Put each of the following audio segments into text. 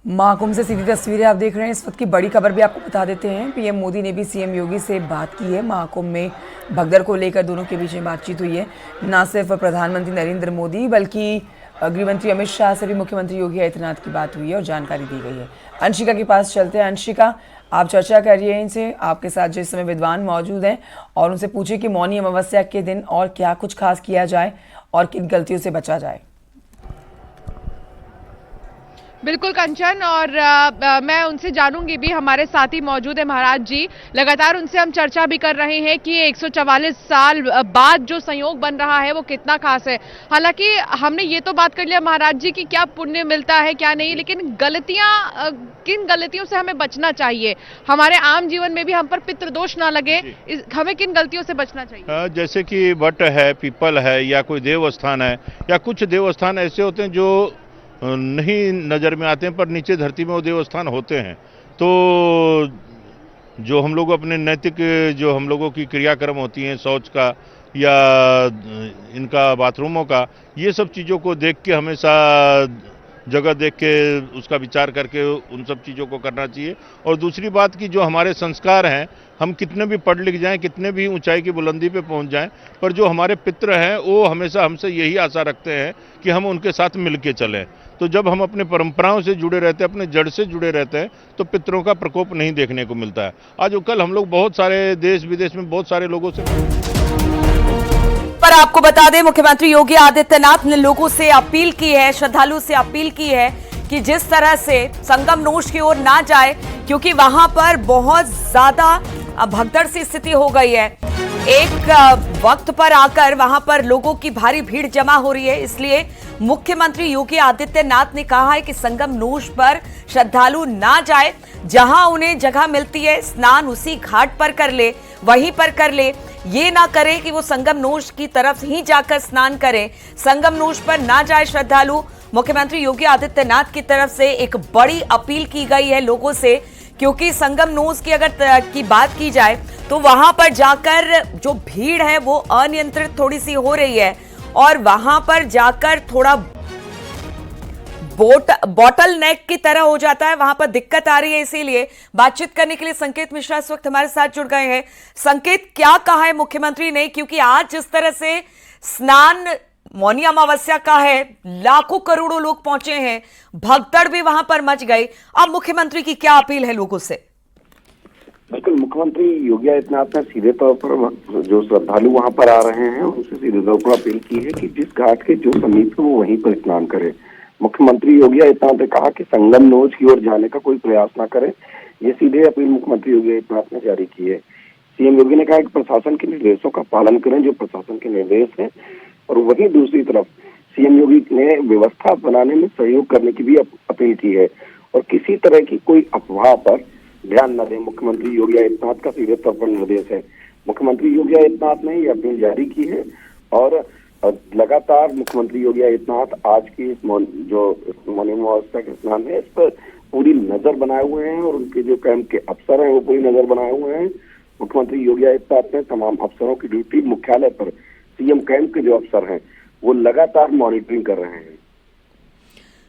महाकुंभ से सीधी तस्वीरें आप देख रहे हैं। इस वक्त की बड़ी खबर भी आपको बता देते हैं। पीएम मोदी ने भी सीएम योगी से बात की है। महाकुंभ में भगदड़ को लेकर दोनों के बीच में बातचीत हुई है। न सिर्फ प्रधानमंत्री नरेंद्र मोदी बल्कि गृहमंत्री अमित शाह से भी मुख्यमंत्री योगी आदित्यनाथ की बात हुई है और जानकारी दी गई है। अंशिका के पास चलते हैं। अंशिका, आप चर्चा करिए इनसे, आपके साथ जो इस समय विद्वान मौजूद हैं, और उनसे पूछिए कि मौनी अमावस्या के दिन और क्या कुछ खास किया जाए और किन गलतियों से बचा जाए। बिल्कुल कंचन, और मैं उनसे जानूंगी भी। हमारे साथ ही मौजूद है महाराज जी। लगातार उनसे हम चर्चा भी कर रहे हैं कि 144 साल बाद जो संयोग बन रहा है वो कितना खास है। हालांकि हमने ये तो बात कर लिया महाराज जी कि क्या पुण्य मिलता है क्या नहीं, लेकिन किन गलतियों से हमें बचना चाहिए, हमारे आम जीवन में भी हम पर पितृदोष ना लगे, हमें किन गलतियों से बचना चाहिए? जैसे कि वट है, पीपल है, या कोई देवस्थान है, या कुछ देवस्थान ऐसे होते हैं जो नहीं नज़र में आते हैं पर नीचे धरती में वो देवस्थान होते हैं। तो जो हम लोग अपने नैतिक जो हम लोगों की क्रियाक्रम होती हैं, शौच का या इनका बाथरूमों का, ये सब चीज़ों को देख के हमेशा जगह देख के उसका विचार करके उन सब चीज़ों को करना चाहिए। और दूसरी बात कि जो हमारे संस्कार हैं, हम कितने भी पढ़ लिख जाएं, कितने भी ऊंचाई की बुलंदी पे पहुंच जाएं, पर जो हमारे पितृ हैं वो हमेशा हमसे यही आशा रखते हैं कि हम उनके साथ मिल के चलें। तो जब हम अपने परंपराओं से जुड़े रहते हैं, अपने जड़ से जुड़े रहते हैं, तो पितरों का प्रकोप नहीं देखने को मिलता है। आज कल हम लोग बहुत सारे देश विदेश में बहुत सारे लोगों से पर आपको बता दें, मुख्यमंत्री योगी आदित्यनाथ ने लोगों से अपील की है, श्रद्धालु से अपील की है कि जिस तरह से संगम नोश की ओर ना जाए, क्योंकि वहां पर बहुत ज्यादा भगदड़ सी स्थिति हो गई है। एक वक्त पर आकर वहां पर लोगों की भारी भीड़ जमा हो रही है। इसलिए मुख्यमंत्री योगी आदित्यनाथ ने कहा है कि संगम नोश पर श्रद्धालु ना जाए। जहां उन्हें जगह मिलती है स्नान उसी घाट पर कर ले, वहीं पर कर ले। ये ना करे कि वो संगम नोश की तरफ ही जाकर स्नान करें। संगम नोश पर ना जाए श्रद्धालु। मुख्यमंत्री योगी आदित्यनाथ की तरफ से एक बड़ी अपील की गई है लोगों से, क्योंकि संगम नोश की अगर की बात की जाए तो वहां पर जाकर जो भीड़ है वो अनियंत्रित थोड़ी सी हो रही है, और वहां पर जाकर थोड़ा बॉटल नेक की तरह हो जाता है, वहां पर दिक्कत आ रही है। इसीलिए बातचीत करने के लिए संकेत मिश्रा इस वक्त हमारे साथ जुड़ गए हैं। संकेत, क्या कहा है मुख्यमंत्री ने? क्योंकि आज जिस तरह से स्नान मौनी अमावस्या का है, लाखों करोड़ों लोग पहुंचे हैं, भगदड़ भी वहां पर मच गई। अब मुख्यमंत्री की क्या अपील है लोगों से? बिल्कुल, मुख्यमंत्री योगी आदित्यनाथ ने सीधे तौर पर जो श्रद्धालु वहां पर आ रहे हैं उनसे सीधे तौर पर अपील की है कि जिस घाट के जो समीप है वो वहीं पर स्नान करें। मुख्यमंत्री योगी आदित्यनाथ ने कहा कि संगम नोश की ओर जाने का कोई प्रयास ना करें। ये सीधे अपील मुख्यमंत्री योगी आदित्यनाथ ने जारी की है। सीएम योगी ने कहा कि प्रशासन के निर्देशों का पालन करें, जो प्रशासन के निर्देश हैं, और वहीं दूसरी तरफ सीएम योगी ने व्यवस्था बनाने में सहयोग करने की भी अपील की है, और किसी तरह की कोई अफवाह पर ध्यान न दें। मुख्यमंत्री योगी आदित्यनाथ का सीधे तौर पर निर्देश है। मुख्यमंत्री योगी आदित्यनाथ ने यह अपील जारी की है, और लगातार मुख्यमंत्री योगी आदित्यनाथ आज की जो मौनी अमावस्या के स्नान है इस पर पूरी नजर बनाए हुए हैं, और उनके जो कैंप के अफसर हैं वो पूरी नजर बनाए हुए हैं। मुख्यमंत्री योगी आदित्यनाथ ने तमाम अफसरों की ड्यूटी मुख्यालय पर, सीएम कैंप के जो अफसर हैं वो लगातार मॉनिटरिंग कर रहे हैं।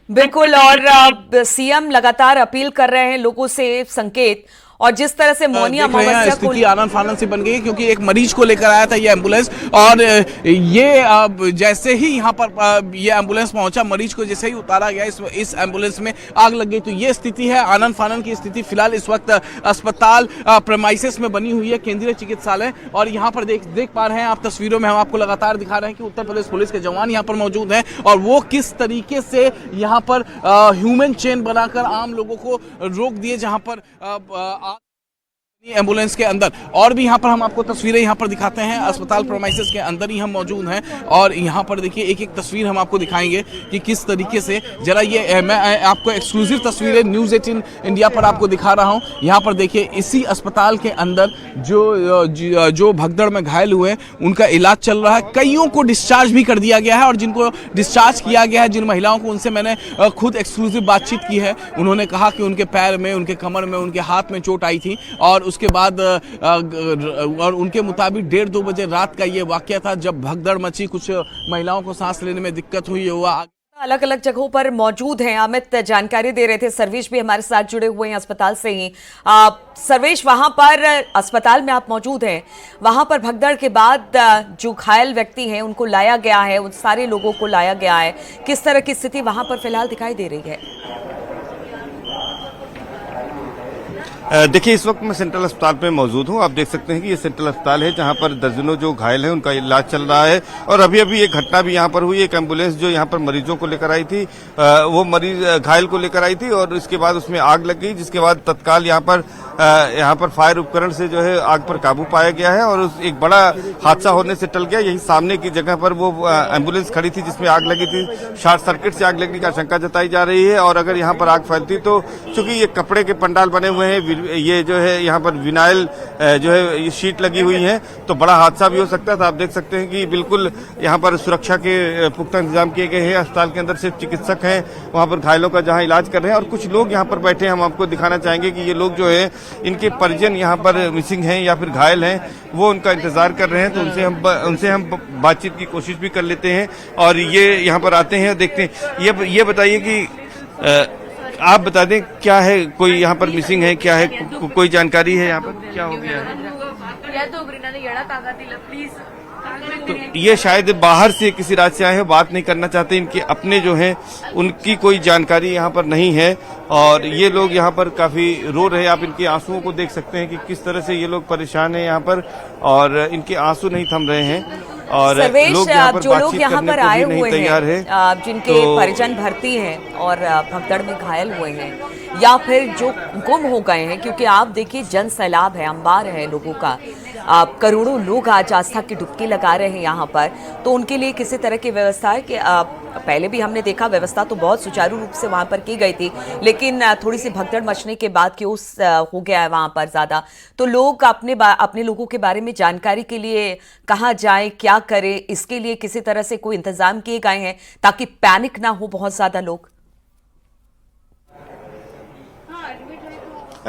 बिल्कुल, और सीएम लगातार अपील कर रहे हैं लोगों से, संकेत। और जिस तरह से मौनी अमावस्या स्थिति आनन फानन से बन गई, क्योंकि एक मरीज को लेकर आया था ये एम्बुलेंस, और ये जैसे ही यहाँ पर ये एम्बुलेंस पहुंचा, मरीज को जैसे ही उतारा गया, इस एम्बुलेंस में आग लग गई। तो ये स्थिति है, आनन फानन की स्थिति फिलहाल इस वक्त अस्पताल प्रेमाइसिस में बनी हुई है, केंद्रीय चिकित्सालय। और यहाँ पर देख पा रहे हैं आप तस्वीरों में, हम आपको लगातार दिखा रहे हैं कि उत्तर प्रदेश पुलिस के जवान यहाँ पर मौजूद हैं, और वो किस तरीके से यहाँ पर ह्यूमन चेन बनाकर आम लोगों को रोक दिए, जहाँ पर एम्बुलेंस के अंदर। और भी यहाँ पर हम आपको तस्वीरें यहाँ पर दिखाते हैं, अस्पताल प्रेमाइसिस के अंदर ही हम मौजूद हैं, और यहाँ पर देखिए एक एक तस्वीर हम आपको दिखाएंगे कि किस तरीके से, जरा ये मैं आपको एक्सक्लूसिव तस्वीरें न्यूज़ 18 इंडिया पर आपको दिखा रहा हूँ। यहाँ पर देखिए इसी अस्पताल के अंदर जो भगदड़ में घायल हुए उनका इलाज चल रहा है। कईयों को डिस्चार्ज भी कर दिया गया है, और जिनको डिस्चार्ज किया गया है, जिन महिलाओं को, उनसे मैंने खुद एक्सक्लूसिव बातचीत की है। उन्होंने कहा कि उनके पैर में, उनके कमर में, उनके हाथ में चोट आई थी, और उसके बाद और उनके मुताबिक 1:30-2 बजे रात का ये वाकया था, जब भगदड़ मची, कुछ महिलाओं को सांस लेने में दिक्कत हुई। अलग अलग जगहों पर मौजूद हैं। अमित जानकारी दे रहे थे, सर्वेश भी हमारे साथ जुड़े हुए हैं अस्पताल से ही। सर्वेश, वहां पर अस्पताल में आप मौजूद हैं, वहां पर भगदड़ के बाद जो घायल व्यक्ति हैं उनको लाया गया है, उन सारे लोगों को लाया गया है, किस तरह की स्थिति वहां पर फिलहाल दिखाई दे रही है? देखिए, इस वक्त मैं सेंट्रल अस्पताल में मौजूद हूं। आप देख सकते हैं कि ये सेंट्रल अस्पताल है जहां पर दर्जनों जो घायल हैं उनका इलाज चल रहा है। और अभी अभी एक घटना भी यहां पर हुई। एक एम्बुलेंस जो यहां पर मरीजों को लेकर आई थी, वो मरीज घायल को लेकर आई थी और इसके बाद उसमें आग लग गई, जिसके बाद तत्काल यहां पर फायर उपकरण से जो है आग पर काबू पाया गया है और एक बड़ा हादसा होने से टल गया। यही सामने की जगह पर वो एम्बुलेंस खड़ी थी जिसमें आग लगी थी। शॉर्ट सर्किट से आग लगने की आशंका जताई जा रही है और अगर यहाँ पर आग फैलती तो चूंकि ये कपड़े के पंडाल बने हुए हैं, ये जो है यहाँ पर विनाइल जो है ये शीट लगी हुई है, तो बड़ा हादसा भी हो सकता था। आप देख सकते हैं कि बिल्कुल यहाँ पर सुरक्षा के पुख्ता इंतजाम किए गए हैं। अस्पताल के अंदर सिर्फ चिकित्सक हैं, वहाँ पर घायलों का जहाँ इलाज कर रहे हैं और कुछ लोग यहाँ पर बैठे हैं। हम आपको दिखाना चाहेंगे कि ये लोग जो है इनके परिजन यहाँ पर मिसिंग हैं या फिर घायल हैं, वो उनका इंतजार कर रहे हैं। तो उनसे हम बातचीत की कोशिश भी कर लेते हैं और ये यहाँ पर आते हैं, देखते हैं। ये बताइए कि आप बता दें क्या है, कोई यहाँ पर मिसिंग है, क्या है, कोई जानकारी है यहाँ पर क्या हो गया है? तो ये शायद बाहर से किसी राज्य से आए हैं, बात नहीं करना चाहते। इनके अपने जो हैं उनकी कोई जानकारी यहाँ पर नहीं है और ये लोग यहाँ पर काफी रो रहे हैं। आप इनके आंसुओं को देख सकते हैं कि किस तरह से ये लोग परेशान हैं यहाँ पर और इनके आंसू नहीं थम रहे हैं। और सर्वेश, लोग यहाँ पर जो लोग यहाँ पर आए हुए हैं, जिनके तो परिजन भर्ती हैं और भगदड़ में घायल हुए हैं या फिर जो गुम हो गए हैं, क्योंकि आप देखिए जन सैलाब है, अंबार है लोगों का, करोड़ों लोग आज आस्था की डुबकी लगा रहे हैं यहाँ पर, तो उनके लिए किसी तरह की व्यवस्था है कि पहले भी हमने देखा व्यवस्था तो बहुत सुचारू रूप से वहां पर की गई थी, लेकिन थोड़ी सी भगदड़ मचने के बाद क्योस हो गया है वहां पर ज्यादा, तो लोग अपने लोगों के बारे में जानकारी के लिए कहाँ जाएं, क्या करें, इसके लिए किसी तरह से कोई इंतजाम किए गए हैं ताकि पैनिक ना हो बहुत ज्यादा लोग?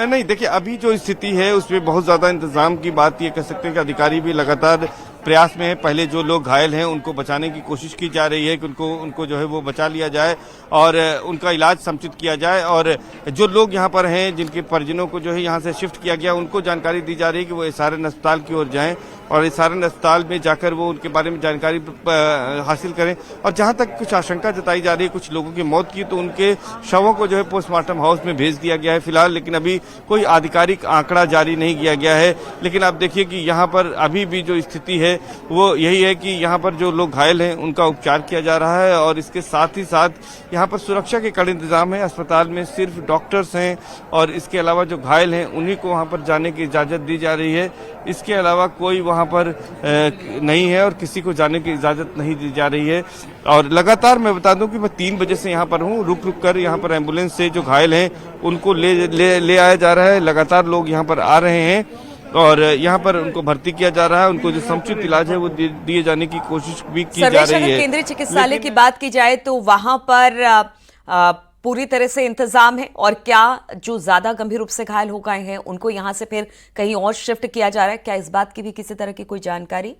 नहीं, देखिए अभी जो स्थिति है उसमें बहुत ज्यादा इंतजाम की बात ये कह सकते हैं कि अधिकारी भी लगातार प्रयास में है। पहले जो लोग घायल हैं उनको बचाने की कोशिश की जा रही है कि उनको जो है वो बचा लिया जाए और उनका इलाज समुचित किया जाए और जो लोग यहाँ पर हैं जिनके परिजनों को जो है यहाँ से शिफ्ट किया गया उनको जानकारी दी जा रही है कि वो एसआरएन अस्पताल की ओर जाएं और एसआरएन अस्पताल में जाकर वो उनके बारे में जानकारी हासिल करें। और जहाँ तक कुछ आशंका जताई जा रही है कुछ लोगों की मौत की, तो उनके शवों को जो है पोस्टमार्टम हाउस में भेज दिया गया है फिलहाल, लेकिन अभी कोई आधिकारिक आंकड़ा जारी नहीं किया गया है। लेकिन आप देखिए कि यहाँ पर अभी भी जो स्थिति है वो यही है कि यहाँ पर जो लोग घायल हैं उनका उपचार किया जा रहा है और इसके साथ ही साथ यहाँ पर सुरक्षा के कड़े इंतजाम है। अस्पताल में सिर्फ डॉक्टर्स हैं और इसके अलावा जो घायल हैं उन्हीं को वहाँ पर जाने की इजाजत दी जा रही है। इसके अलावा कोई वहाँ पर नहीं है और किसी को जाने की इजाजत नहीं दी जा रही है। और लगातार मैं बता दूं कि मैं 3 बजे से यहाँ पर हूँ, रुक रुक कर यहाँ पर एम्बुलेंस से जो घायल हैं उनको ले आया जा रहा है। लगातार लोग यहाँ पर आ रहे हैं और यहाँ पर उनको भर्ती किया जा रहा है, उनको जो समुचित इलाज है वो दिए जाने की कोशिश भी की जा रही है। केंद्रीय चिकित्सालय की बात की जाए तो वहां पर पूरी तरह से इंतजाम है और क्या जो ज्यादा गंभीर रूप से घायल हो गए हैं उनको यहां से फिर कहीं और शिफ्ट किया जा रहा है, क्या इस बात की भी किसी तरह की कोई जानकारी?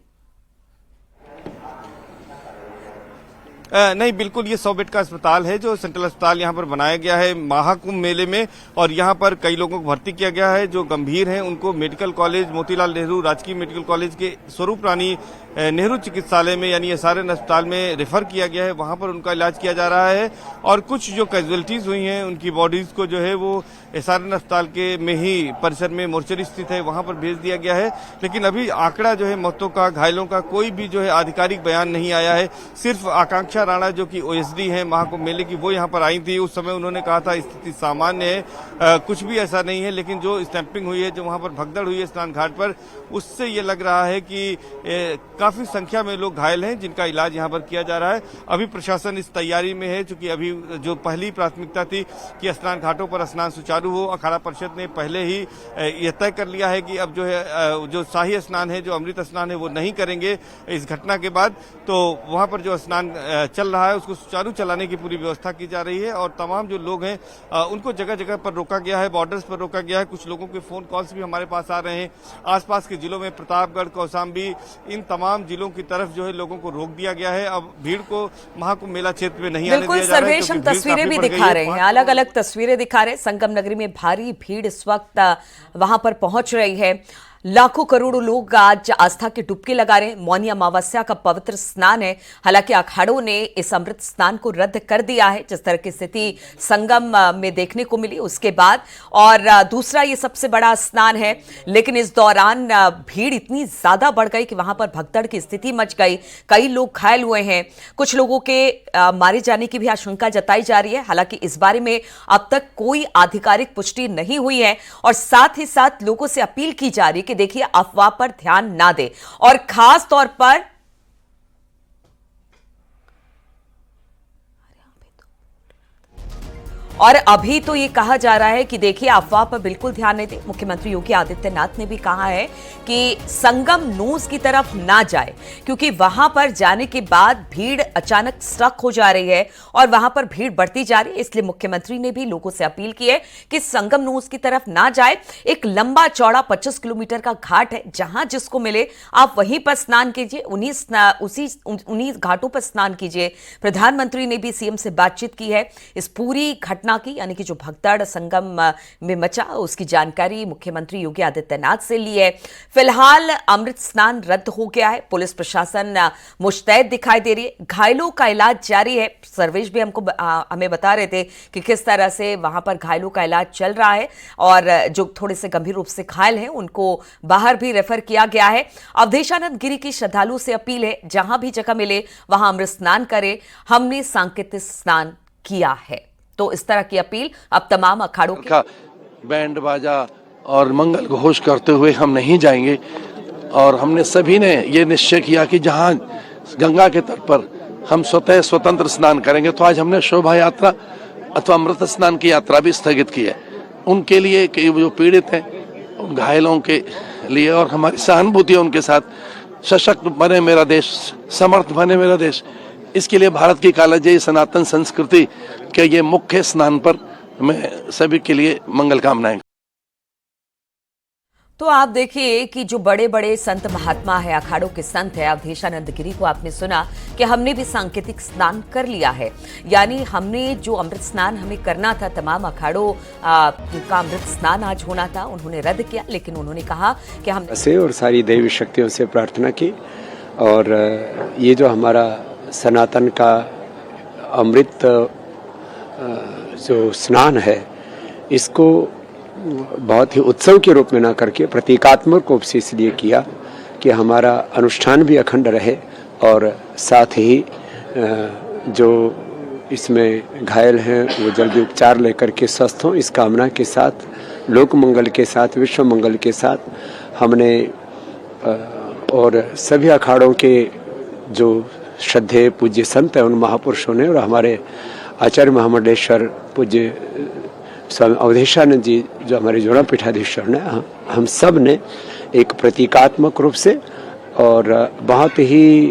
नहीं, बिल्कुल ये 100 बेड का अस्पताल है जो सेंट्रल अस्पताल यहाँ पर बनाया गया है महाकुंभ मेले में और यहाँ पर कई लोगों को भर्ती किया गया है। जो गंभीर हैं उनको मेडिकल कॉलेज मोतीलाल नेहरू राजकीय मेडिकल कॉलेज के स्वरूप रानी नेहरू चिकित्सालय में यानी एसआरएन अस्पताल में रेफर किया गया है, वहां पर उनका इलाज किया जा रहा है। और कुछ जो कैजुअलिटीज हुई हैं उनकी बॉडीज को जो है वो एसआरएन अस्पताल के में ही परिसर में मोर्चरी स्थित है वहां पर भेज दिया गया है। लेकिन अभी आंकड़ा जो है मौतों का, घायलों का कोई भी जो है आधिकारिक बयान नहीं आया है। सिर्फ आकांक्षा राणा जो कि ओएसडी है महाकुंभ मेले की, वो यहाँ पर आई थी। उस समय उन्होंने कहा था स्थिति सामान्य है, कुछ भी ऐसा नहीं है। लेकिन जो स्टैंपिंग हुई है, जो वहां पर भगदड़ हुई है स्नान घाट पर, उससे ये लग रहा है कि काफी संख्या में लोग घायल हैं जिनका इलाज यहाँ पर किया जा रहा है। अभी प्रशासन इस तैयारी में है, चूंकि अभी जो पहली प्राथमिकता थी कि स्नान घाटों पर स्नान सुचारू हो, अखाड़ा परिषद ने पहले ही यह तय कर लिया है कि अब जो है जो शाही स्नान है, जो अमृत स्नान है, वो नहीं करेंगे इस घटना के बाद। तो वहां पर जो स्नान चल रहा है उसको सुचारू चलाने की पूरी व्यवस्था की जा रही है और तमाम जो लोग हैं उनको जगह जगह पर रोका गया है, बॉर्डर्स पर रोका गया है। कुछ लोगों के फोन कॉल्स भी हमारे पास आ रहे हैं। आसपास के जिलों में प्रतापगढ़, कौशाम्बी, इन तमाम जिलों की तरफ जो है लोगों को रोक दिया गया है। अब भीड़ को महाकुंभ मेला क्षेत्र में नहीं आने दिया जा रहा है। सर्वेश, हम तस्वीरें भी दिखा रहे हैं, अलग अलग तस्वीरें दिखा रहे हैं। संगम नगरी में भारी भीड़ इस वक्त वहां पर पहुंच रही है। लाखों करोड़ों लोग आज आस्था की डुबकी लगा रहे हैं। मौनी अमावस्या का पवित्र स्नान है। हालांकि अखाड़ों ने इस अमृत स्नान को रद्द कर दिया है, जिस तरह की स्थिति संगम में देखने को मिली उसके बाद। और दूसरा ये सबसे बड़ा स्नान है, लेकिन इस दौरान भीड़ इतनी ज्यादा बढ़ गई कि वहां पर भगदड़ की स्थिति मच गई। कई लोग घायल हुए हैं, कुछ लोगों के मारे जाने की भी आशंका जताई जा रही है। हालांकि इस बारे में अब तक कोई आधिकारिक पुष्टि नहीं हुई है और साथ ही साथ लोगों से अपील की जा रही है कि देखिए अफवाह पर ध्यान ना दे और खास तौर पर और अभी तो ये कहा जा रहा है कि देखिए अफवाह पर बिल्कुल ध्यान नहीं दे। मुख्यमंत्री योगी आदित्यनाथ ने भी कहा है कि संगम नूस की तरफ ना जाए, क्योंकि वहां पर जाने के बाद भीड़ अचानक स्ट्रक हो जा रही है और वहां पर भीड़ बढ़ती जा रही है। इसलिए मुख्यमंत्री ने भी लोगों से अपील की है कि संगम नूस की तरफ ना जाए। एक लंबा चौड़ा 25 किलोमीटर का घाट है, जहां जिसको मिले आप वहीं पर स्नान कीजिए, उन्हीं घाटों पर स्नान कीजिए। प्रधानमंत्री ने भी सीएम से बातचीत की है इस पूरी घटना की, यानी कि जो भगदड़ संगम में मचा उसकी जानकारी मुख्यमंत्री योगी आदित्यनाथ से ली है। फिलहाल अमृत स्नान रद्द हो गया है। पुलिस प्रशासन मुस्तैद दिखाई दे रही है। घायलों का इलाज जारी है। सर्वेश भी हमें बता रहे थे कि किस तरह से वहां पर घायलों का इलाज चल रहा है और जो थोड़े से गंभीर रूप से घायल हैं उनको बाहर भी रेफर किया गया है। अवधेशानंद गिरी की श्रद्धालु से अपील है, जहां भी जगह मिले वहां अमृत स्नान करें। हमने सांकेतिक स्नान किया है, तो इस तरह की अपील अब तमाम अखाड़ों का बैंड बाजा और मंगल घोष करते हुए हम नहीं जाएंगे। और हमने सभी ने ये निश्चय किया कि जहां गंगा के तट पर हम स्वतंत्र स्नान करेंगे, तो आज हमने शोभा यात्रा अथवा अमृत स्नान की यात्रा भी स्थगित की है। उनके लिए जो पीड़ित हैं, उन घायलों के लिए और हमारी सहानुभूति है उनके साथ। सशक्त बने मेरा देश, समर्थ बने मेरा देश, इसके लिए भारत की कालजयी सनातन संस्कृति के ये मुख्य स्नान पर मैं सभी के लिए मंगल कामनाएं। तो आप देखिए कि जो बड़े बड़े संत महात्मा है, अखाड़ों के संत है, अवधेशानंद गिरी को आपने सुना कि हमने भी सांकेतिक स्नान कर लिया है। यानी हमने जो अमृत स्नान हमें करना था, तमाम अखाड़ों का अमृत स्नान आज होना था, उन्होंने रद्द किया। लेकिन उन्होंने कहा कि हम से और सारी देवी शक्तियों से प्रार्थना की और ये जो हमारा सनातन का अमृत जो स्नान है, इसको बहुत ही उत्सव के रूप में ना करके प्रतीकात्मक रूप से इसलिए किया कि हमारा अनुष्ठान भी अखंड रहे और साथ ही जो इसमें घायल हैं वो जल्दी उपचार लेकर के स्वस्थ हों, इस कामना के साथ, लोक मंगल के साथ, विश्व मंगल के साथ हमने और सभी अखाड़ों के जो श्रद्धेय पूज्य संत हैं उन महापुरुषों ने और हमारे आचार्य महामंडलेश्वर पूज्य स्वामी अवधेशानंद जी जो हमारे जोड़ा पीठाधीश्वर ने, हम सब ने एक प्रतीकात्मक रूप से और बहुत ही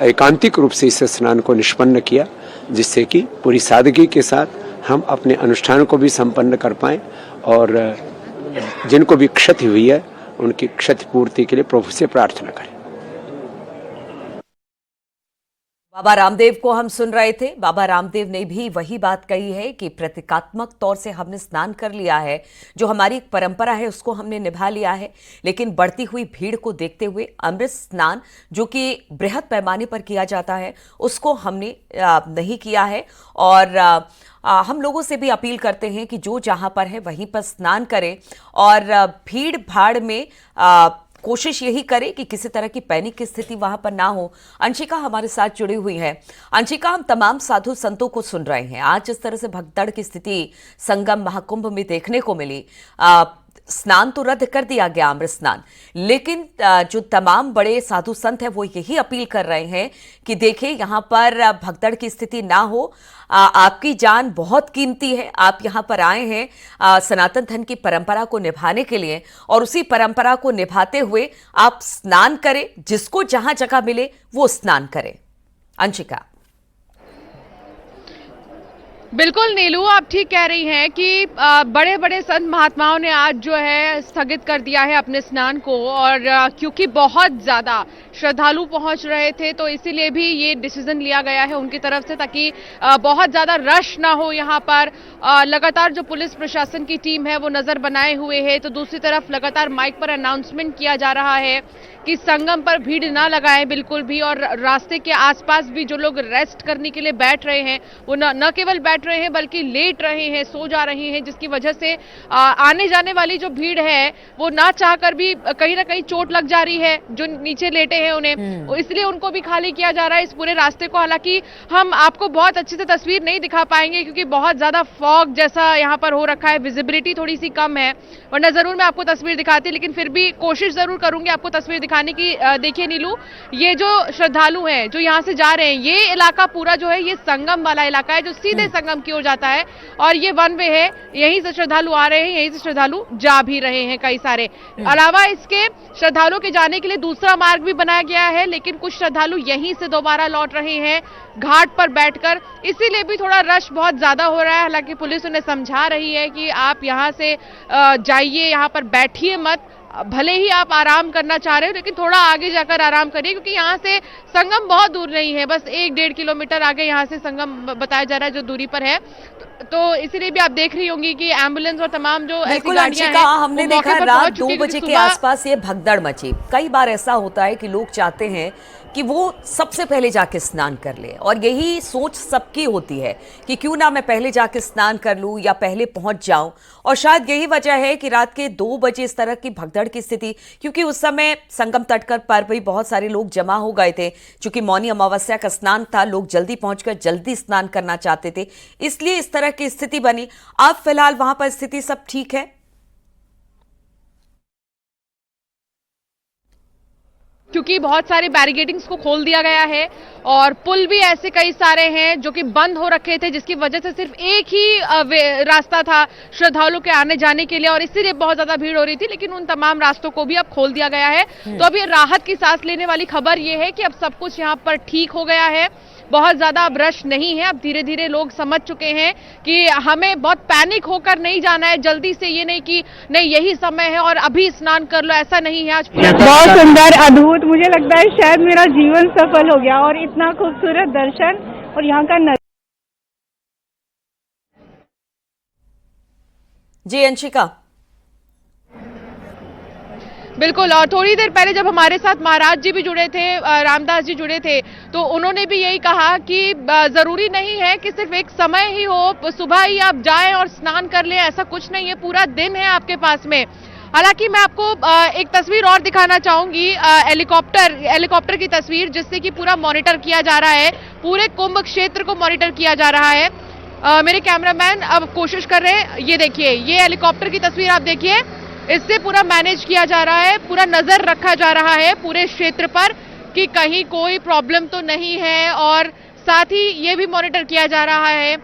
एकांतिक रूप से इस स्नान को निष्पन्न किया, जिससे कि पूरी सादगी के साथ हम अपने अनुष्ठान को भी संपन्न कर पाएं और जिनको भी क्षति हुई है उनकी क्षतिपूर्ति के लिए प्रभु से प्रार्थना करें। बाबा रामदेव को हम सुन रहे थे। बाबा रामदेव ने भी वही बात कही है कि प्रतीकात्मक तौर से हमने स्नान कर लिया है, जो हमारी एक परंपरा है उसको हमने निभा लिया है। लेकिन बढ़ती हुई भीड़ को देखते हुए अमृत स्नान जो कि बृहद पैमाने पर किया जाता है उसको हमने नहीं किया है। और हम लोगों से भी अपील करते हैं कि जो जहां पर है वहीं पर स्नान करें और भीड़ भाड़ में कोशिश यही करें कि किसी तरह की पैनिक की स्थिति वहां पर ना हो। अंशिका हमारे साथ जुड़ी हुई है। अंशिका, हम तमाम साधु संतों को सुन रहे हैं। आज इस तरह से भगदड़ की स्थिति संगम महाकुंभ में देखने को मिली। स्नान तो रद्द कर दिया गया, अमृत स्नान, लेकिन जो तमाम बड़े साधु संत हैं वो यही अपील कर रहे हैं कि देखिए यहाँ पर भगदड़ की स्थिति ना हो। आपकी जान बहुत कीमती है, आप यहाँ पर आए हैं सनातन धर्म की परंपरा को निभाने के लिए और उसी परंपरा को निभाते हुए आप स्नान करें, जिसको जहां जगह मिले वो स्नान करें। अंशिका। बिल्कुल नीलू, आप ठीक कह रही हैं कि बड़े बड़े संत महात्माओं ने आज जो है स्थगित कर दिया है अपने स्नान को, और क्योंकि बहुत ज्यादा श्रद्धालु पहुंच रहे थे तो इसीलिए भी ये डिसीजन लिया गया है उनकी तरफ से, ताकि बहुत ज्यादा रश ना हो यहाँ पर। लगातार जो पुलिस प्रशासन की टीम है वो नजर बनाए हुए है, तो दूसरी तरफ लगातार माइक पर अनाउंसमेंट किया जा रहा है कि संगम पर भीड़ ना लगाएं बिल्कुल भी, और रास्ते के आसपास भी जो लोग रेस्ट करने के लिए बैठ रहे हैं वो न केवल बैठ रहे हैं बल्कि लेट रहे हैं, सो जा रहे हैं, जिसकी वजह से आने जाने वाली जो भीड़ है वो ना चाहकर भी कहीं ना कहीं चोट लग जा रही है जो नीचे लेटे हैं उन्हें, इसलिए उनको भी खाली किया जा रहा है इस पूरे रास्ते को। हालांकि हम आपको बहुत अच्छे से तस्वीर नहीं दिखा पाएंगे क्योंकि बहुत ज्यादा फॉग जैसा यहाँ पर हो रखा है, विजिबिलिटी थोड़ी सी कम है, वरना जरूर मैं आपको तस्वीर दिखाती, लेकिन फिर भी कोशिश जरूर करूंगी आपको तस्वीर दिखाने की। देखिए नीलू, ये जो श्रद्धालु हैं जो यहाँ से जा रहे हैं, ये इलाका पूरा जो है ये संगम वाला इलाका है जो सीधे संगम की ओर जाता है, और ये वन वे है, यहीं से श्रद्धालु आ रहे हैं, यहीं से श्रद्धालु जा भी रहे हैं कई सारे। अलावा इसके श्रद्धालुओं के जाने के लिए दूसरा मार्ग भी बनाया गया है, लेकिन कुछ श्रद्धालु यहीं से दोबारा लौट रहे हैं घाट पर बैठकर, इसीलिए भी थोड़ा रश बहुत ज्यादा हो रहा है। हालांकि पुलिस उन्हें समझा रही है कि आप यहाँ से जाइए, यहाँ पर बैठिए मत, भले ही आप आराम करना चाह रहे हो लेकिन थोड़ा आगे जाकर आराम करिए, क्योंकि यहाँ से संगम बहुत दूर नहीं है, बस 1-1.5 किलोमीटर आगे यहाँ से संगम बताया जा रहा है जो दूरी पर है। तो इसीलिए भी आप देख रही होंगी कि एम्बुलेंस और तमाम जो ऐसी गाड़ियां हैं, हमने देखा रात 2 बजे के आसपास ये भगदड़ मची। कई बार ऐसा होता है कि लोग चाहते हैं कि वो सबसे पहले जाके स्नान कर ले, और यही सोच सबकी होती है कि क्यों ना मैं पहले जाके स्नान कर लूं या पहले पहुंच जाऊं, और शायद यही वजह है कि रात के 2 बजे इस तरह की भगदड़ की स्थिति, क्योंकि उस समय संगम तट पर भी बहुत सारे लोग जमा हो गए थे, चूंकि मौनी अमावस्या का स्नान था, लोग जल्दी पहुंचकर जल्दी स्नान करना चाहते थे, इसलिए इस तरह की स्थिति बनी। अब फिलहाल वहां पर स्थिति सब ठीक है? क्योंकि बहुत सारे बैरिकेडिंग्स को खोल दिया गया है और पुल भी ऐसे कई सारे हैं जो कि बंद हो रखे थे, जिसकी वजह से सिर्फ एक ही रास्ता था श्रद्धालुओं के आने जाने के लिए, और इसीलिए बहुत ज्यादा भीड़ हो रही थी, लेकिन उन तमाम रास्तों को भी अब खोल दिया गया है। तो अभी राहत की सांस लेने वाली खबर यह है कि अब सब कुछ यहाँ पर ठीक हो गया है, बहुत ज्यादा अब रश नहीं है, अब धीरे धीरे लोग समझ चुके हैं कि हमें बहुत पैनिक होकर नहीं जाना है, जल्दी से ये नहीं कि नहीं यही समय है और अभी स्नान कर लो, ऐसा नहीं है। आज बहुत सुंदर, अद्भुत, मुझे लगता है शायद मेरा जीवन सफल हो गया, और इतना खूबसूरत दर्शन और यहाँ का जी अंशिका। बिल्कुल, और थोड़ी देर पहले जब हमारे साथ महाराज जी भी जुड़े थे, रामदास जी जुड़े थे, तो उन्होंने भी यही कहा कि जरूरी नहीं है कि सिर्फ एक समय ही हो, सुबह ही आप जाएं और स्नान कर लें, ऐसा कुछ नहीं है, पूरा दिन है आपके पास में। हालांकि मैं आपको एक तस्वीर और दिखाना चाहूंगी, हेलीकॉप्टर की तस्वीर, जिससे कि पूरा मॉनिटर किया जा रहा है, पूरे कुंभ क्षेत्र को मॉनिटर किया जा रहा है। मेरे कैमरामैन अब कोशिश कर रहे हैं, ये देखिए, ये हेलीकॉप्टर की तस्वीर आप देखिए, इससे पूरा मैनेज किया जा रहा है, पूरा नजर रखा जा रहा है पूरे क्षेत्र पर कि कहीं कोई प्रॉब्लम तो नहीं है, और साथ ही ये भी मॉनिटर किया जा रहा है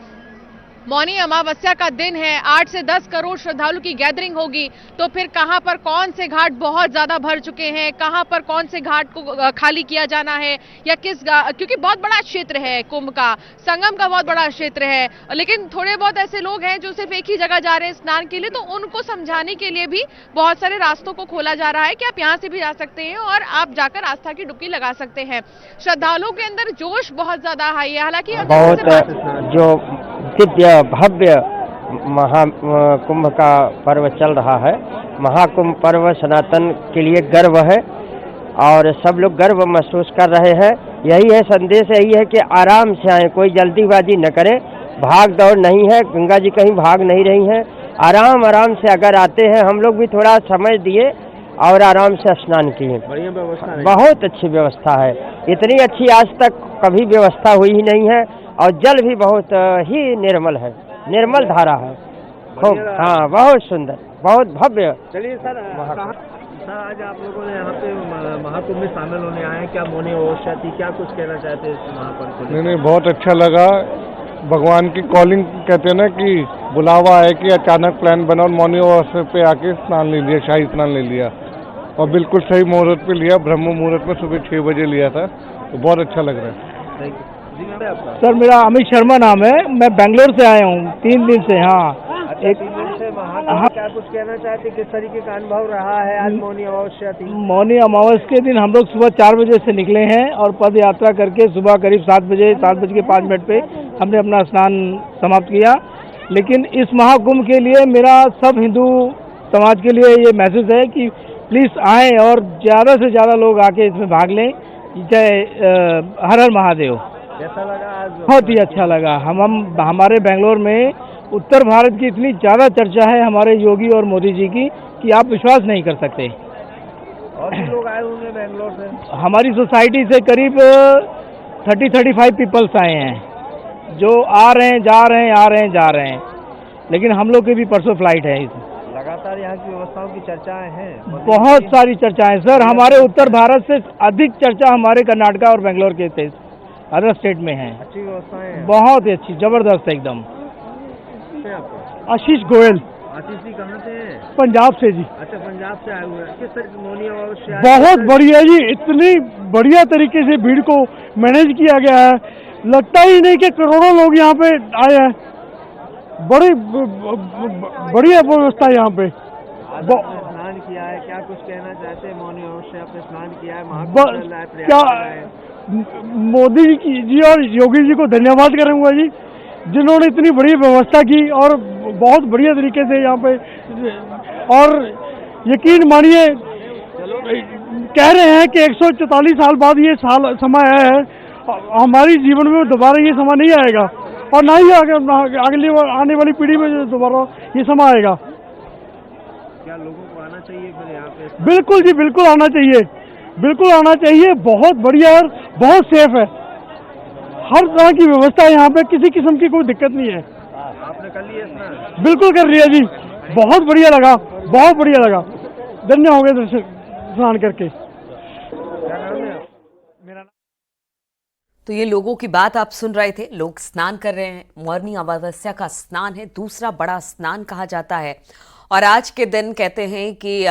मौनी अमावस्या का दिन है, 8 से 10 करोड़ श्रद्धालु की गैदरिंग होगी, तो फिर कहां पर कौन से घाट बहुत ज्यादा भर चुके हैं, कहां पर कौन से घाट को खाली किया जाना है, या क्योंकि बहुत बड़ा क्षेत्र है कुंभ का, संगम का बहुत बड़ा क्षेत्र है, लेकिन थोड़े बहुत ऐसे लोग हैं जो सिर्फ एक ही जगह जा रहे हैं स्नान के लिए, तो उनको समझाने के लिए भी बहुत सारे रास्तों को खोला जा रहा है कि आप यहाँ से भी जा सकते हैं और आप जाकर आस्था की डुबकी लगा सकते हैं। श्रद्धालुओं के अंदर जोश बहुत ज्यादा हाई है। हालांकि बहुत जो दिव्य भव्य महाकुंभ का पर्व चल रहा है, महाकुंभ पर्व सनातन के लिए गर्व है और सब लोग गर्व महसूस कर रहे हैं। यही है संदेश, यही है कि आराम से आए, कोई जल्दीबाजी न करें, भाग दौड़ नहीं है, गंगा जी कहीं भाग नहीं रही हैं, आराम से अगर आते हैं, हम लोग भी थोड़ा समय दिए और आराम से स्नान किए। बढ़िया व्यवस्था है, बहुत अच्छी व्यवस्था है, इतनी अच्छी आज तक कभी व्यवस्था हुई ही नहीं है, और जल भी बहुत ही निर्मल है, निर्मल धारा है खूब, हाँ बहुत सुंदर, बहुत भव्य। चलिए सर, आज आप लोगों ने यहाँ पे महाकुंभ में शामिल होने आए हैं, क्या मौनी अमावस्या थी, क्या कुछ कहना चाहते हैं इस महापर्व को? नहीं, बहुत अच्छा लगा, भगवान की कॉलिंग कहते हैं ना कि बुलावा है कि अचानक प्लान बना और मौनी अमावस्या पे आके स्नान ले लिया, शाही स्नान ले लिया, और बिल्कुल सही मुहूर्त पे लिया, ब्रह्म मुहूर्त में सुबह 6 बजे लिया था, तो बहुत अच्छा लग रहा है। Thank you. जी मैं आपका सर मेरा अमित शर्मा नाम है, मैं बेंगलोर से आया हूँ 3 दिन से। हाँ अच्छा, 3 दिन से महाकुंभ में क्या कुछ कहना चाहते, किस तरीके का अनुभव रहा है? आज मौनी अमावस्या थी। मौनी अमावस के दिन हम लोग सुबह 4 बजे से निकले हैं और पद यात्रा करके सुबह करीब 7 बज के 5 मिनट पे हमने अपना स्नान समाप्त किया। लेकिन इस महाकुंभ के लिए मेरा सब हिंदू समाज के लिए ये मैसेज है कि प्लीज़ आएँ और ज़्यादा से ज़्यादा लोग आके इसमें भाग लें। जय हर हर महादेव। कैसा लगा आज? बहुत ही अच्छा लगा। हमारे बेंगलोर में उत्तर भारत की इतनी ज़्यादा चर्चा है हमारे योगी और मोदी जी की कि आप विश्वास नहीं कर सकते। और भी लोग आए होंगे बेंगलोर से? हमारी सोसाइटी से करीब 30-35 पीपल्स आए हैं जो आ रहे हैं, जा रहे हैं, आ रहे हैं, जा रहे हैं। लेकिन हम लोग की भी परसों फ्लाइट है। लगातार यहाँ की व्यवस्थाओं की चर्चाएं हैं, बहुत सारी चर्चाएं सर। हमारे उत्तर भारत से अधिक चर्चा हमारे कर्नाटका और बेंगलोर के अदर स्टेट में है। अच्छी व्यवस्थाएं हैं, बहुत ही अच्छी, जबरदस्त एकदम। आपको आशीष गोयल। आशीष जी कहाँ से हैं? पंजाब से जी। अच्छा, पंजाब से आए हुए हैं। किस तरह की मौनी अमावस्या? बहुत बढ़िया जी, इतनी बढ़िया तरीके से भीड़ को मैनेज किया गया है, लगता ही नहीं कि करोड़ों लोग यहाँ पे आए हैं। बड़ी बढ़िया व्यवस्था यहाँ पे। स्नान किया है, क्या कुछ कहना चाहते हैं? मौनी अमावस्या पे स्नान किया है, महाकुंभ चल रहा है, प्रयाग कर रहे हैं। मोदी जी और योगी जी को धन्यवाद करूंगा जी, जिन्होंने इतनी बड़ी व्यवस्था की और बहुत बढ़िया तरीके से यहाँ पे। और यकीन मानिए कह रहे हैं कि 144 साल बाद ये समय आया है। हमारी जीवन में दोबारा ये समय नहीं आएगा और ना ही अगली आने वाली पीढ़ी में दोबारा ये समय आएगा। क्या लोगों को आना चाहिए फिर यहाँ पे? बिल्कुल जी, बिल्कुल आना चाहिए, बिल्कुल आना चाहिए। बहुत बढ़िया और बहुत सेफ है। हर तरह की व्यवस्था है यहाँ पे, किसी किस्म की कोई दिक्कत नहीं है। आपने कर लिया स्नान? बिल्कुल कर लिया जी, बहुत बढ़िया लगा, बहुत बढ़िया लगा। धन्य हो गए दर्शन स्नान करके। क्या नाम है? मेरा तो ये लोगों की बात आप सुन रहे थे। लोग स्नान कर रहे हैं। मौनी अमावस्या का स्नान है, दूसरा बड़ा स्नान कहा जाता है। और आज के दिन कहते हैं कि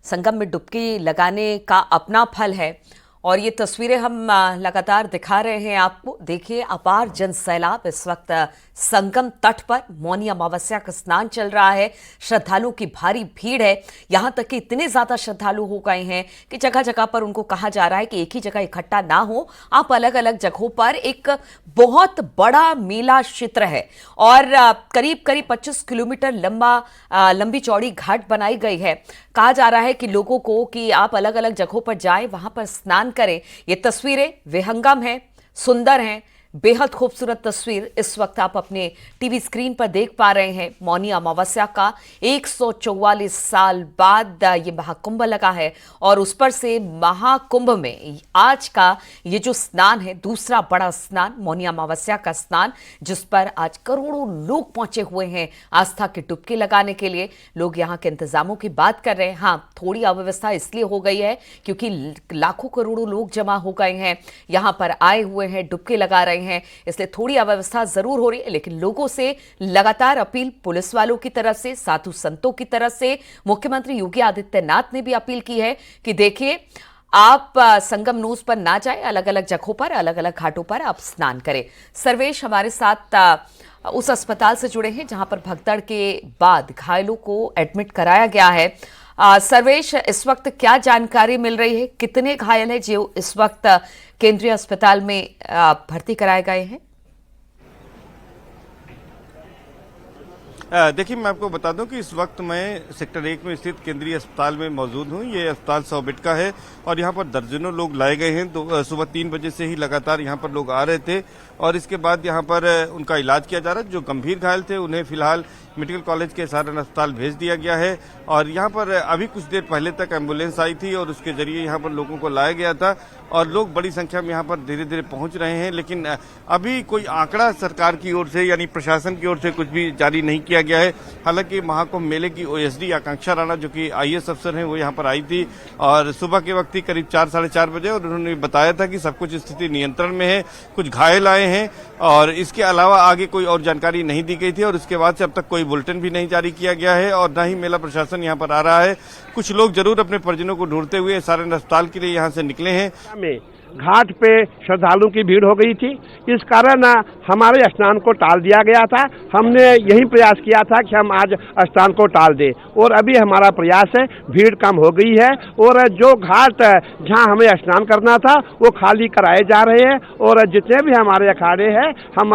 संगम में डुबकी लगाने का अपना फल है। और ये तस्वीरें हम लगातार दिखा रहे हैं आपको। देखिए, अपार जन सैलाब इस वक्त संगम तट पर मौनी अमावस्या का स्नान चल रहा है। श्रद्धालुओं की भारी भीड़ है। यहां तक कि इतने ज्यादा श्रद्धालु हो गए हैं कि जगह जगह पर उनको कहा जा रहा है कि एक ही जगह इकट्ठा ना हो, आप अलग अलग जगहों पर। एक बहुत बड़ा मेला क्षेत्र है और करीब करीब 25 किलोमीटर लंबी चौड़ी घाट बनाई गई है। कहा जा रहा है कि लोगों को कि आप अलग अलग जगहों पर जाएं, वहां पर स्नान करें। ये तस्वीरें विहंगम हैं, सुंदर हैं, बेहद खूबसूरत तस्वीर इस वक्त आप अपने टीवी स्क्रीन पर देख पा रहे हैं। मौनी अमावस्या का 144 साल बाद ये महाकुंभ लगा है और उस पर से महाकुंभ में आज का ये जो स्नान है, दूसरा बड़ा स्नान, मौनी अमावस्या का स्नान, जिस पर आज करोड़ों लोग पहुंचे हुए हैं आस्था की डुबकी लगाने के लिए। लोग यहाँ के इंतजामों की बात कर रहे हैं। हाँ, थोड़ी अव्यवस्था इसलिए हो गई है क्योंकि लाखों करोड़ों लोग जमा हो गए हैं, यहाँ पर आए हुए हैं, डुबकी लगा रहे हैं, इसलिए थोड़ी अव्यवस्था जरूर हो रही है। लेकिन लोगों से लगातार अपील पुलिस वालों की तरफ से, साधु संतों की तरफ से, मुख्यमंत्री योगी आदित्यनाथ ने भी अपील की है कि देखिए, आप संगम नोज पर ना जाए, अलग अलग जगहों पर, अलग अलग घाटों पर आप स्नान करें। सर्वेश हमारे साथ उस अस्पताल से जुड़े हैं जहां पर भगदड़ के बाद घायलों को एडमिट कराया गया है। सर्वेश, इस वक्त क्या जानकारी मिल रही है? कितने घायल हैं जो इस वक्त केंद्रीय अस्पताल में भर्ती कराए गए हैं? देखिए, मैं आपको बता दूं कि इस वक्त मैं सेक्टर 1 में स्थित केंद्रीय अस्पताल में मौजूद हूं। ये अस्पताल 100 बेड का है और यहाँ पर दर्जनों लोग लाए गए हैं। सुबह 3 बजे से ही लगातार यहाँ पर लोग आ रहे थे और इसके बाद यहाँ पर उनका इलाज किया जा रहा है। जो गंभीर घायल थे उन्हें फिलहाल मेडिकल कॉलेज के सहारन अस्पताल भेज दिया गया है और यहाँ पर अभी कुछ देर पहले तक एम्बुलेंस आई थी और उसके जरिए यहाँ पर लोगों को लाया गया था और लोग बड़ी संख्या में यहाँ पर धीरे धीरे पहुँच रहे हैं। लेकिन अभी कोई आंकड़ा सरकार की ओर से यानी प्रशासन की ओर से कुछ भी जारी नहीं किया गया है। हालांकि महाकुंभ मेले की ओएसडी आकांक्षा राणा, जो कि आईएएस अफसर हैं, वो यहाँ पर आई थी और सुबह के वक्त ही करीब 4 साढ़े 4 बजे, और उन्होंने बताया था कि सब कुछ स्थिति नियंत्रण में है, कुछ घायल आए हैं और इसके अलावा आगे कोई और जानकारी नहीं दी गई थी। और उसके बाद से अब तक कोई बुलेटिन भी नहीं जारी किया गया है और न ही मेला प्रशासन यहाँ पर आ रहा है। कुछ लोग जरूर अपने परिजनों को ढूंढते हुए सारण अस्पताल के लिए यहाँ से निकले हैं। घाट पे श्रद्धालुओं की भीड़ हो गई थी। इस कारण हमारे स्नान को टाल दिया गया था। हमने यही प्रयास किया था कि हम आज स्नान को टाल दें और अभी हमारा प्रयास है, भीड़ कम हो गई है और जो घाट जहां हमें स्नान करना था वो खाली कराए जा रहे हैं और जितने भी हमारे अखाड़े हैं हम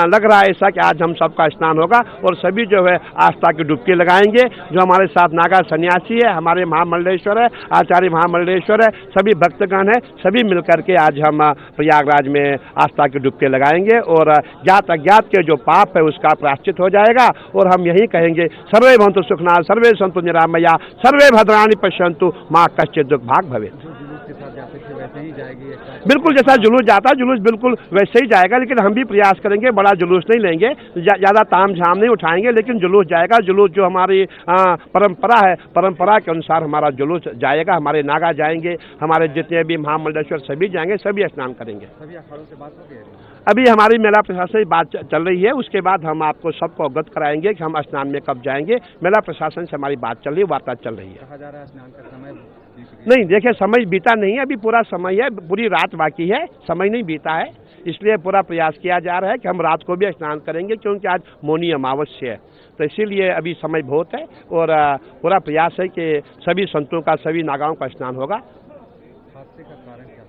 लग रहा है ऐसा कि आज हम सबका स्नान होगा और सभी जो है आस्था की डुबकी लगाएंगे। जो हमारे साथ नागा सन्यासी है, हमारे महामंडलेश्वर है, आचार्य महामंडलेश्वर है, सभी भक्तगण है, सभी मिलकर के आज हम प्रयागराज में आस्था की डुबकी लगाएंगे और ज्ञात अज्ञात के जो पाप है उसका प्रायश्चित हो जाएगा और हम यही कहेंगे सर्वे भवन्तु सुखिनः सर्वे सन्तु निरामया सर्वे भद्राणि पश्यन्तु मा कश्चित् दुःख भाग् भवेत्। बिल्कुल जैसा जुलूस जाता है जुलूस बिल्कुल वैसे ही जाएगा, लेकिन हम भी प्रयास करेंगे, बड़ा जुलूस नहीं लेंगे, ज्यादा ताम झाम नहीं उठाएंगे, लेकिन जुलूस जाएगा। जुलूस जो हमारी परंपरा है, परंपरा के अनुसार हमारा जुलूस जाएगा। हमारे नागा जाएंगे, हमारे जितने भी महामंडलेश्वर सभी जाएंगे, सभी स्नान करेंगे। सभी अखाड़ों से बात हो गई? अभी हमारी मेला प्रशासन से बात चल रही है, उसके बाद हम आपको सबको अवगत कराएंगे कि हम स्नान में कब जाएंगे। मेला प्रशासन से हमारी बात चल रही है, वार्ता चल रही है। कहा जा रहा है स्नान का समय नहीं, देखिए समय बीता नहीं है, अभी पूरा समय है, पूरी रात बाकी है, समय नहीं बीता है, इसलिए पूरा प्रयास किया जा रहा है कि हम रात को भी स्नान करेंगे क्योंकि आज मौनी अमावस्या है, तो इसीलिए अभी समय बहुत है और पूरा प्रयास है कि सभी संतों का, सभी नागाओं का स्नान होगा। हादसे का कारण क्या है?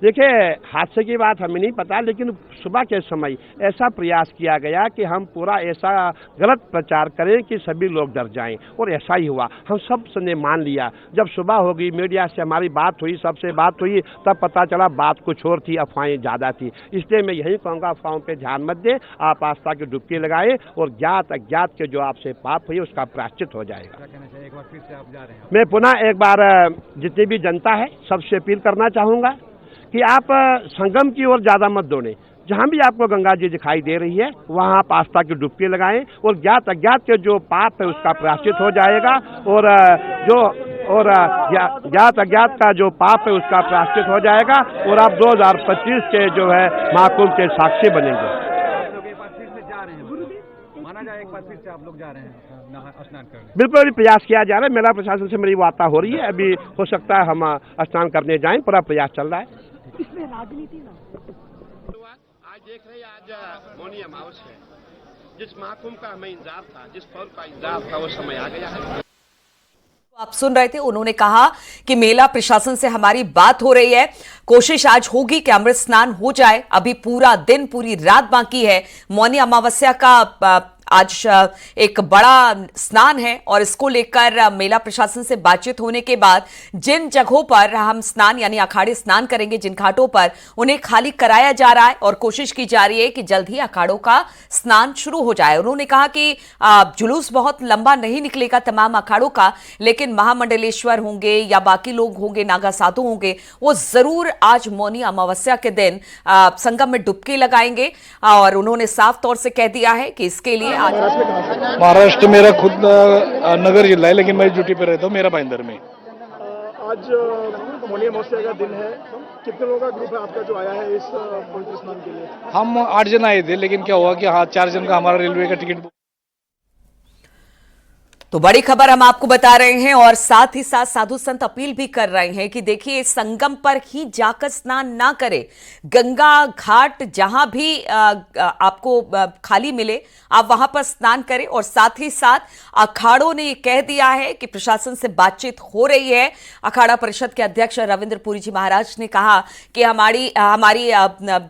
देखिए हादसे की बात हमें नहीं पता, लेकिन सुबह के समय ऐसा प्रयास किया गया कि हम पूरा ऐसा गलत प्रचार करें कि सभी लोग डर जाएं और ऐसा ही हुआ। हम सब ने मान लिया, जब सुबह होगी मीडिया से हमारी बात हुई, सबसे बात हुई, तब पता चला बात कुछ और थी, अफवाहें ज़्यादा थी। इसलिए मैं यही कहूँगा अफवाहों पे ध्यान मत दें, आप आस्था की डुबकी लगाएं और ज्ञात अज्ञात के जो आपसे पाप हुई उसका प्रायश्चित हो जाएगा। एक बार फिर से आप जा रहे हैं? मैं पुनः एक बार जितनी भी जनता है सबसे अपील करना चाहूँगा कि आप संगम की ओर ज़्यादा मत दौड़ें। जहाँ भी आपको गंगा जी दिखाई दे रही है वहाँ आप आस्था की डुबकी लगाएं और ज्ञात अज्ञात के जो पाप है उसका प्रायश्चित हो जाएगा और ज्ञात अज्ञात का जो पाप है उसका प्रायश्चित हो जाएगा और आप 2025 के जो है महाकुंभ के साक्षी बनेंगे। माना जाए एक बार फिर से आप लोग जा रहे हैं स्नान करने? बिल्कुल अभी प्रयास किया जा रहा है, मेला प्रशासन से मेरी वार्ता हो रही है, अभी हो सकता है हम स्नान करने जाएं, पूरा प्रयास चल रहा है। इसमें राजनीति ना आज देख रहे हैं, आज मौनी अमावस्या है, जिस महाकुंभ का हमें इंतजार था, जिस पर्व का इंतजार था वो समय आ गया है। आप सुन रहे थे, उन्होंने कहा कि मेला प्रशासन से हमारी बात हो रही है, कोशिश आज होगी कि अमृत स्नान हो जाए। अभी पूरा दिन, पूरी रात बाकी है। मौनी अमावस्या का आज एक बड़ा स्नान है और इसको लेकर मेला प्रशासन से बातचीत होने के बाद जिन जगहों पर हम स्नान यानी अखाड़े स्नान करेंगे, जिन घाटों पर, उन्हें खाली कराया जा रहा है और कोशिश की जा रही है कि जल्द ही अखाड़ों का स्नान शुरू हो जाए। उन्होंने कहा कि जुलूस बहुत लंबा नहीं निकलेगा तमाम अखाड़ों का, लेकिन महामंडलेश्वर होंगे या बाकी लोग होंगे, नागा साधु होंगे, वो जरूर आज मौनी अमावस्या के दिन संगम में डुबकी लगाएंगे और उन्होंने साफ तौर से कह दिया है कि इसके लिए महाराष्ट्र मेरा खुद नगर जिला है, लेकिन मैं ड्यूटी पे रहता हूँ मेरा भाईंदर में। आज मौनी अमावस्या का दिन है, कितने लोगों का ग्रुप है आपका जो आया है इस पवित्र स्नान के लिए? हम 8 जन आए थे, लेकिन क्या हुआ कि हाँ 4 जन का हमारा रेलवे का टिकट बुक। तो बड़ी खबर हम आपको बता रहे हैं और साथ ही साथ साधु संत अपील भी कर रहे हैं कि देखिए संगम पर ही जाकर स्नान ना करें, गंगा घाट जहां भी आपको खाली मिले आप वहां पर स्नान करें। और साथ ही साथ अखाड़ों ने कह दिया है कि प्रशासन से बातचीत हो रही है। अखाड़ा परिषद के अध्यक्ष रविंद्र पुरी जी महाराज ने कहा कि हमारी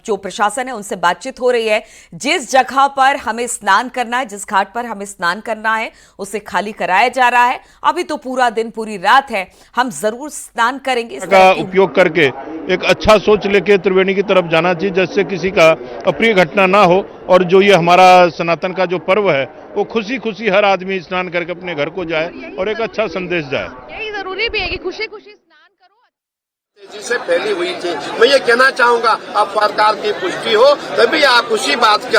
जो प्रशासन है उनसे बातचीत हो रही है। जिस जगह पर हमें स्नान करना है, जिस घाट पर हमें स्नान करना है, उसे खाली कराया जा रहा है। अभी तो पूरा दिन, पूरी रात है, हम जरूर स्नान करेंगे। इसका उपयोग करके एक अच्छा सोच लेके त्रिवेणी की तरफ जाना चाहिए, जिससे किसी का अप्रिय घटना ना हो और जो ये हमारा सनातन का जो पर्व है वो खुशी खुशी हर आदमी स्नान करके अपने घर को जाए और एक अच्छा संदेश जाए। यही जरूरी भी है कि खुशी खुशी स्नान करो। तेजी से फैली हुई थी। मैं ये कहना चाहूंगा अब सरकार की पुष्टि हो तभी आप उसी बात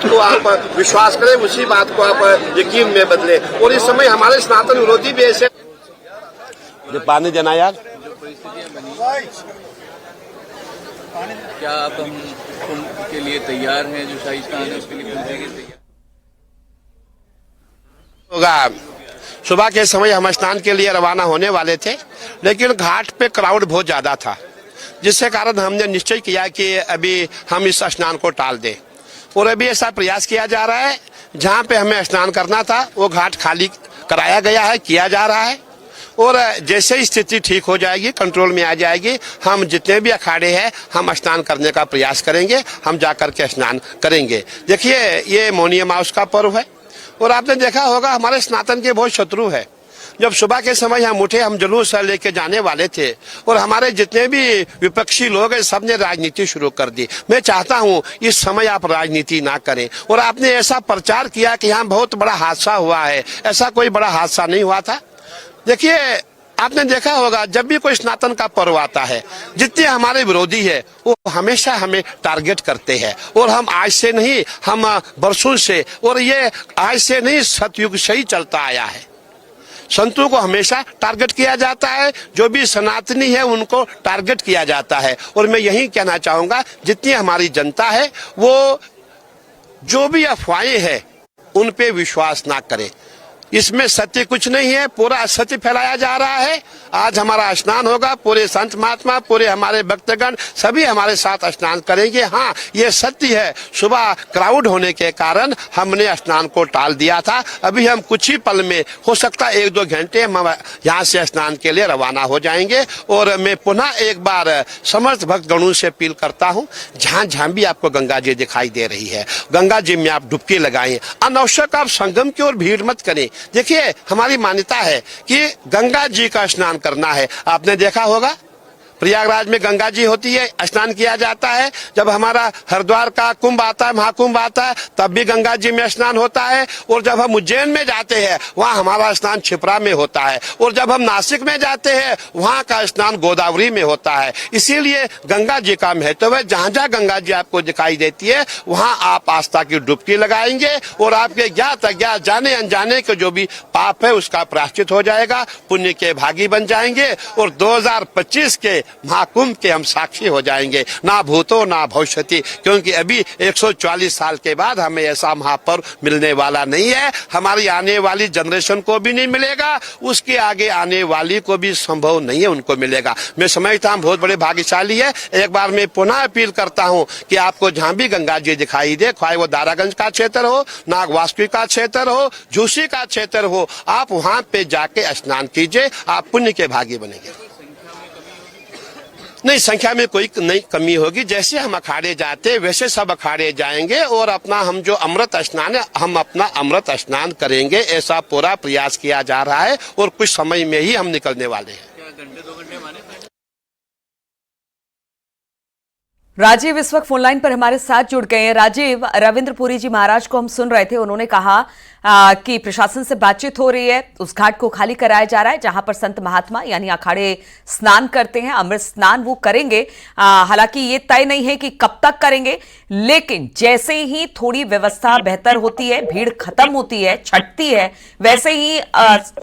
को आप विश्वास करें, उसी बात को आप यकीन में बदले। और इस समय हमारे सनातन विरोधी भी ऐसे जो पानी देना यार, क्या आप हम कुंभ के लिए तैयार हैं? जो शाही स्नान है उसके लिए पहुंचेंगे तैयार होगा। सुबह के समय हम स्नान के लिए रवाना होने वाले थे, लेकिन घाट पे क्राउड बहुत ज्यादा था, जिसके कारण हमने निश्चय किया कि अभी हम इस स्नान को टाल दें। और अभी ऐसा प्रयास किया जा रहा है, जहाँ पे हमें स्नान करना था वो घाट खाली कराया गया है, किया जा रहा है। और जैसे ही स्थिति ठीक हो जाएगी, कंट्रोल में आ जाएगी, हम जितने भी अखाड़े हैं हम स्नान करने का प्रयास करेंगे, हम जाकर के स्नान करेंगे। देखिए, ये मौनी अमावस का पर्व है और आपने देखा होगा हमारे सनातन के बहुत शत्रु है। जब सुबह के समय हम उठे, हम जुलूस लेके जाने वाले थे और हमारे जितने भी विपक्षी लोग हैं सबने राजनीति शुरू कर दी। मैं चाहता हूं इस समय आप राजनीति ना करें। और आपने ऐसा प्रचार किया कि यहाँ बहुत बड़ा हादसा हुआ है, ऐसा कोई बड़ा हादसा नहीं हुआ था। देखिए, आपने देखा होगा जब भी कोई सनातन का पर्व आता है, जितने हमारे विरोधी है वो हमेशा हमें टारगेट करते हैं। और हम आज से नहीं, हम बरसों से, और ये आज से नहीं, सतयुग से ही चलता आया है। संतों को हमेशा टारगेट किया जाता है, जो भी सनातनी है उनको टारगेट किया जाता है। और मैं यही कहना चाहूंगा, जितनी हमारी जनता है वो जो भी अफवाहें हैं उन पे विश्वास ना करे। इसमें सत्य कुछ नहीं है, पूरा असत्य फैलाया जा रहा है। आज हमारा स्नान होगा, पूरे संत महात्मा, पूरे हमारे भक्तगण सभी हमारे साथ स्नान करेंगे। हाँ, ये सत्य है, सुबह क्राउड होने के कारण हमने स्नान को टाल दिया था। अभी हम कुछ ही पल में, हो सकता है 1-2 घंटे, हम यहाँ से स्नान के लिए रवाना हो जाएंगे। और मैं पुनः एक बार समस्त भक्तगणों से अपील करता हूँ, जहाँ जहाँ भी आपको गंगा जी दिखाई दे रही है, गंगा जी में आप डुबकी लगाएं। अनावश्यक आप संगम की ओर भीड़ मत करें। देखिए, हमारी मान्यता है कि गंगा जी का स्नान करना है। आपने देखा होगा प्रयागराज में गंगा जी होती है, स्नान किया जाता है। जब हमारा हरिद्वार का कुंभ आता है, महाकुंभ आता है, तब भी गंगा जी में स्नान होता है। और जब हम उज्जैन में जाते हैं वहाँ हमारा स्नान क्षिप्रा में होता है। और जब हम नासिक में जाते हैं वहाँ का स्नान गोदावरी में होता है। इसीलिए गंगा जी का महत्व है। जहाँ जहाँ गंगा जी आपको दिखाई देती है वहाँ आप आस्था की डुबकी लगाएंगे और आपके ज्ञात अज्ञात, जाने अनजाने के जो भी पाप है उसका प्रायश्चित हो जाएगा, पुण्य के भागी बन जाएंगे। और 2025 के महाकुंभ के हम साक्षी हो जाएंगे, ना भूतो ना भविष्यति। क्योंकि अभी 144 साल के बाद हमें ऐसा महापर्व मिलने वाला नहीं है। हमारी आने वाली जनरेशन को भी नहीं मिलेगा, उसके आगे आने वाली को भी संभव नहीं है उनको मिलेगा। मैं समझता हूँ बहुत बड़े भाग्यशाली है। एक बार मैं पुनः अपील करता हूँ कि आपको जहाँ भी गंगा जी दिखाई दे, चाहे वो दारागंज का क्षेत्र हो, नागवासुकी का क्षेत्र हो, झूसी का क्षेत्र हो, आप वहाँ पे जाके स्नान कीजिए, आप पुण्य के भागी बनेंगे। नहीं, संख्या में कोई नहीं कमी होगी। जैसे हम अखाड़े जाते वैसे सब अखाड़े जाएंगे और अपना हम जो अमृत स्नान है, हम अपना अमृत स्नान करेंगे। ऐसा पूरा प्रयास किया जा रहा है और कुछ समय में ही हम निकलने वाले हैं। राजीव इस वक्त फोनलाइन पर हमारे साथ जुड़ गए हैं। राजीव, रविंद्रपुरी जी महाराज को हम सुन रहे थे, उन्होंने कहा कि प्रशासन से बातचीत हो रही है, उस घाट को खाली कराया जा रहा है जहां पर संत महात्मा यानी अखाड़े स्नान करते हैं, अमृत स्नान वो करेंगे। हालांकि ये तय नहीं है कि कब तक करेंगे, लेकिन जैसे ही थोड़ी व्यवस्था बेहतर होती है, भीड़ खत्म होती है, छटती है, वैसे ही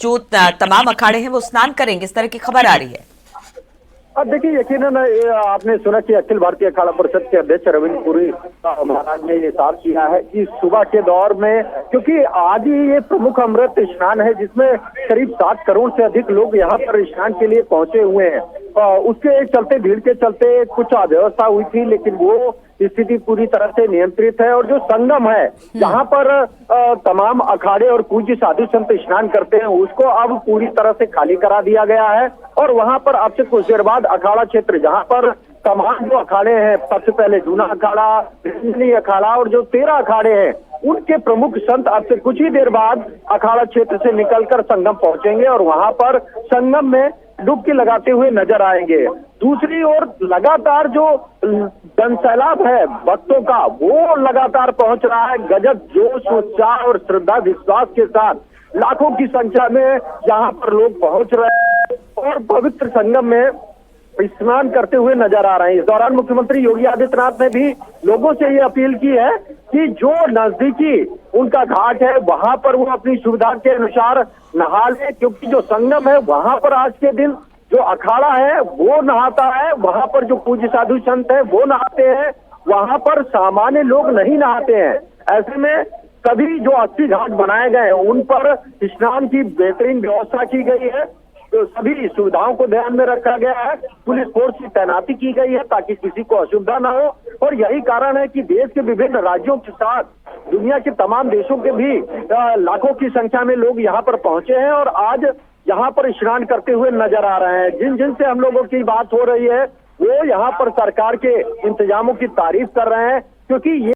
जो तमाम अखाड़े हैं वो स्नान करेंगे, इस तरह की खबर आ रही है। अब देखिए, यकीनन आपने सुना कि अखिल भारतीय अखाड़ा परिषद के अध्यक्ष रविंद्रपुरी महाराज ने ये साफ किया है कि सुबह के दौर में, क्योंकि आज ही ये प्रमुख अमृत स्नान है जिसमें करीब 7 करोड़ से अधिक लोग यहाँ पर स्नान के लिए पहुंचे हुए हैं। उसके चलते, भीड़ के चलते कुछ अव्यवस्था हुई थी, लेकिन वो स्थिति पूरी तरह से नियंत्रित है। और जो संगम है जहाँ पर तमाम अखाड़े और पूज्य साधु संत स्नान करते हैं, उसको अब पूरी तरह से खाली करा दिया गया है। और वहाँ पर अब से कुछ देर बाद अखाड़ा क्षेत्र, जहाँ पर तमाम जो अखाड़े हैं, सबसे पहले जूना अखाड़ा, अखाड़ा और जो 13 अखाड़े हैं, उनके प्रमुख संत अब से कुछ ही देर बाद अखाड़ा क्षेत्र से निकलकर संगम पहुंचेंगे और वहां पर संगम में डुबकी लगाते हुए नजर आएंगे। दूसरी ओर लगातार जो जनसैलाब है भक्तों का, वो लगातार पहुंच रहा है। गजब जोश, उत्साह और श्रद्धा विश्वास के साथ लाखों की संख्या में यहाँ पर लोग पहुंच रहे हैं और पवित्र संगम में स्नान करते हुए नजर आ रहे हैं। इस दौरान मुख्यमंत्री योगी आदित्यनाथ ने भी लोगों से ये अपील की है कि जो नजदीकी उनका घाट है वहां पर वो अपनी सुविधा के अनुसार नहा ले, क्योंकि जो संगम है वहां पर आज के दिन जो अखाड़ा है वो नहाता है, वहां पर जो पूज्य साधु संत है वो नहाते हैं, वहां पर सामान्य लोग नहीं नहाते हैं। ऐसे में सभी जो 80 घाट बनाए गए हैं उन पर स्नान की बेहतरीन व्यवस्था की गई है तो सभी सुविधाओं को ध्यान में रखा गया है। पुलिस फोर्स की तैनाती की गई है ताकि किसी को असुविधा ना हो, और यही कारण है कि देश के विभिन्न राज्यों के साथ दुनिया के तमाम देशों के भी लाखों की संख्या में लोग यहाँ पर पहुंचे हैं और आज यहाँ पर स्नान करते हुए नजर आ रहे हैं। जिन जिन से हम लोगों की बात हो रही है वो यहाँ पर सरकार के इंतजामों की तारीफ कर रहे हैं, क्योंकि ये